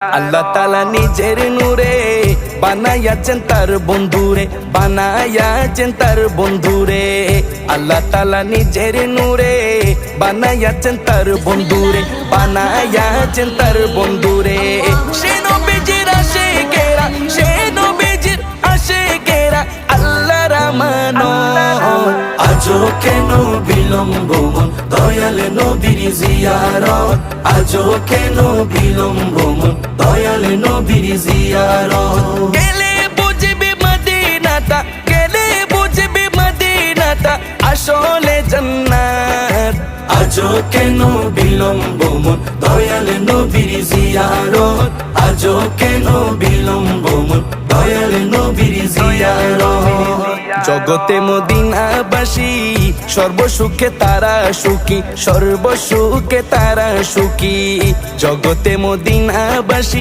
আল্লাহ তাআলা নিজের নূরে বানায়াছেন তার বন্ধুরে, বানায়াছেন তার বন্ধুরে। আল্লাহ তাআলা নিজের নূরে বানায়াছেন তার বন্ধুরে, বানায়াছেন তার বন্ধুরে। সে নবীজির আশিকেরা, সে নবীজির আশিকেরা আল্লাহর আমানত। আজও কেন বিলম্ব মন দয়াল নবীর জিয়ারত, আজও কেন বিলম্ব মন দয়াল নবীর জিয়ারত। গেলে বুঝবি মদিনাটা, গেলে বুঝবি মদিনাটা আসলে জান্নাত। আজও কেন বিলম্ব মন দয়াল নবীর জিয়ারত, আজও কেন বিলম্ব মন দয়াল নবীর জিয়ারত। জগতে মদিনাবাসী সর্বসুখে তারা সুখী, সর্বসুখে তারা সুখী। জগতে মদিনাবাসী